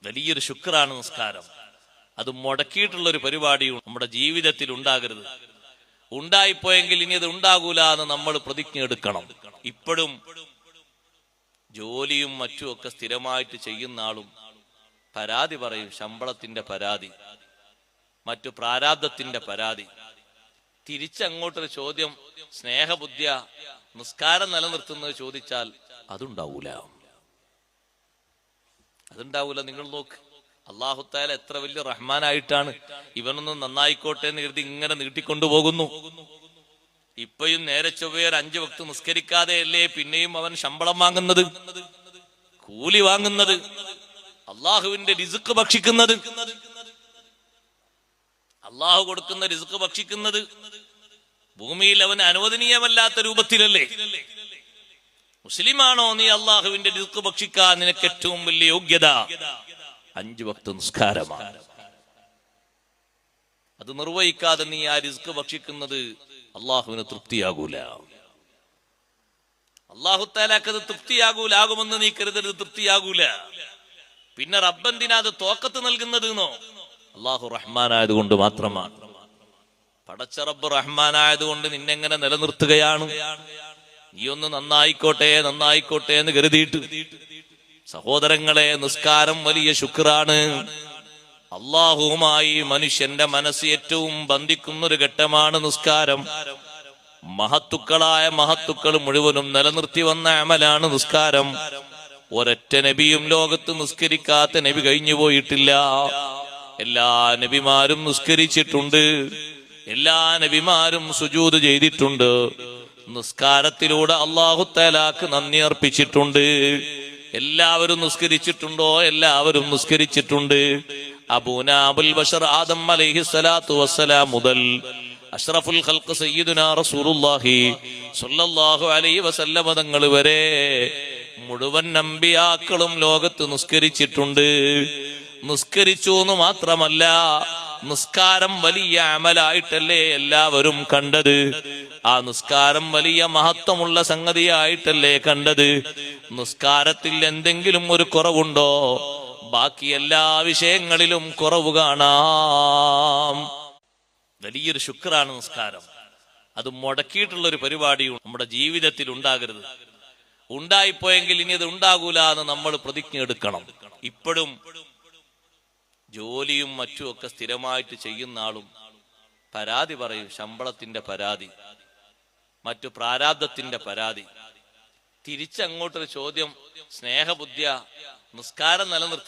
വലിയൊരു ശുക്രാണ് നിസ്കാരം. അത് മുടക്കിയിട്ടുള്ള ഒരു പരിപാടിയും നമ്മുടെ ജീവിതത്തിൽ ഉണ്ടാകരുത്. ഉണ്ടായിപ്പോയെങ്കിൽ ഇനി അത് ഉണ്ടാകൂല എന്ന് നമ്മൾ പ്രതിജ്ഞ എടുക്കണം. ഇപ്പോഴും ജോലിയും മറ്റുമൊക്കെ സ്ഥിരമായിട്ട് ചെയ്യുന്ന ആളും പരാതി പറയും. ശമ്പളത്തിന്റെ പരാതി, മറ്റു പ്രാരാബ്ദത്തിന്റെ പരാതി. തിരിച്ചങ്ങോട്ടൊരു ചോദ്യം, സ്നേഹബുദ്ധിയ നിസ്കാരം നിലനിർത്തുന്നത് ചോദിച്ചാൽ അതുണ്ടാവൂല. നിങ്ങൾ നോക്ക്, അല്ലാഹു തആല എത്ര വലിയ റഹ്മാനായിട്ടാണ് ഇവനൊന്നും നന്നായിക്കോട്ടെ എന്ന് കരുതി ഇങ്ങനെ നീട്ടിക്കൊണ്ടുപോകുന്നു. ഇപ്പോഴും നേരെ ചൊവ്വേ 5 വക്ത് നിസ്കരിക്കാതെയല്ലേ പിന്നെയും അവൻ ശമ്പളം വാങ്ങുന്നത്, കൂലി വാങ്ങുന്നത്, അള്ളാഹുവിന്റെ റിസ്ക് ഭക്ഷിക്കുന്നത്, അള്ളാഹു കൊടുക്കുന്ന റിസ്ക് ഭക്ഷിക്കുന്നത് ഭൂമിയിൽ അവന് അനുവദനീയമല്ലാത്ത രൂപത്തിലല്ലേ? മുസ്ലിമാണോ നീ? അള്ളാഹുവിന്റെ റിസ്ക് ഭക്ഷിക്കാൻ നിനക്ക് ഏറ്റവും വലിയ യോഗ്യത 5 വക്ത് നിസ്കാരമാണ്. അത് നിർവഹിക്കാതെ നീ ആ റിസ്ക് ഭക്ഷിക്കുന്നത് അള്ളാഹുവിന് തൃപ്തിയാകൂല. അള്ളാഹു തആലക്ക് അത് തൃപ്തിയാകൂലാകുമെന്ന് നീ കരുതരുത്. തൃപ്തിയാകൂല. പിന്നെ റബ്ബെന്തിനാ അത് തോക്കത്ത് നൽകുന്നത് എന്നോ? അള്ളാഹു റഹ്മാനായതുകൊണ്ട് മാത്രമാണ്. പടച്ച റബ്ബ് റഹ്മാനായതുകൊണ്ട് നിന്നെങ്ങനെ നിലനിർത്തുകയാണ്. നീ ഒന്ന് നന്നായിക്കോട്ടെ എന്ന് കരുതിയിട്ട്. സഹോദരങ്ങളെ, നിസ്കാരം വലിയ ശുക്രാണ്. അള്ളാഹുവുമായി മനുഷ്യന്റെ മനസ്സ് ഏറ്റവും ബന്ധിക്കുന്ന ഒരു ഘട്ടമാണ് നിസ്കാരം. മഹത്തുക്കൾ മുഴുവനും നിലനിർത്തി വന്ന അമലാണ് നിസ്കാരം. ഒരൊറ്റ നബിയും ലോകത്ത് നിസ്കരിക്കാത്ത നബി കഴിഞ്ഞു പോയിട്ടില്ല. എല്ലാ നബിമാരും നിസ്കരിച്ചിട്ടുണ്ട്. എല്ലാ നബിമാരും സുജൂദ് ചെയ്തിട്ടുണ്ട്. നിസ്കാരത്തിലൂടെ അല്ലാഹു തആലാക്ക് നന്ദി അർപ്പിച്ചിട്ടുണ്ട്. എല്ലാവരും നിസ്കരിച്ചിട്ടുണ്ടോ? എല്ലാവരും നിസ്കരിച്ചിട്ടുണ്ട്. അബൂനാ അബുൽ ബശർ ആദം അലൈഹിസ്സലാത്തു വസ്സലാം മുതൽ അഷ്റഫുൽ ഖൽഖ് സയ്യിദുനാ റസൂലുള്ളാഹി സ്വല്ലല്ലാഹു അലൈഹി വസല്ലം തങ്ങൾ വരെ മുഴുവൻ അമ്പിയാക്കളും ലോകത്ത് നിസ്കരിച്ചിട്ടുണ്ട്. നിസ്കരിച്ചു എന്ന് മാത്രമല്ല, നിസ്കാരം വലിയ അമലായിട്ടല്ലേ എല്ലാവരും കണ്ടത്. ആ നിസ്കാരം വലിയ മഹത്വമുള്ള സംഗതിയായിട്ടല്ലേ കണ്ടത്. നിസ്കാരത്തിൽ എന്തെങ്കിലും ഒരു കുറവുണ്ടോ? ബാക്കി എല്ലാ വിഷയങ്ങളിലും കുറവ് കാണാം. വലിയൊരു ശുക്രാണ് നിസ്കാരം. അത് മുടക്കിയിട്ടുള്ള ഒരു പരിപാടിയും നമ്മുടെ ജീവിതത്തിൽ ഉണ്ടാകരുത്. ഉണ്ടായിപ്പോയെങ്കിൽ ഇനി അത് ഉണ്ടാകൂല എന്ന് നമ്മൾ പ്രതിജ്ഞ എടുക്കണം. ഇപ്പോഴും ജോലിയും മറ്റുമൊക്കെ സ്ഥിരമായിട്ട് ചെയ്യുന്ന ആളും പരാതി പറയും. ശമ്പളത്തിന്റെ പരാതി, മറ്റു പ്രാരാബ്ദത്തിന്റെ പരാതി. തിരിച്ചങ്ങോട്ടൊരു ചോദ്യം, സ്നേഹബുദ്ധിയ നിസ്കാരം നിലനിർത്തുന്നത്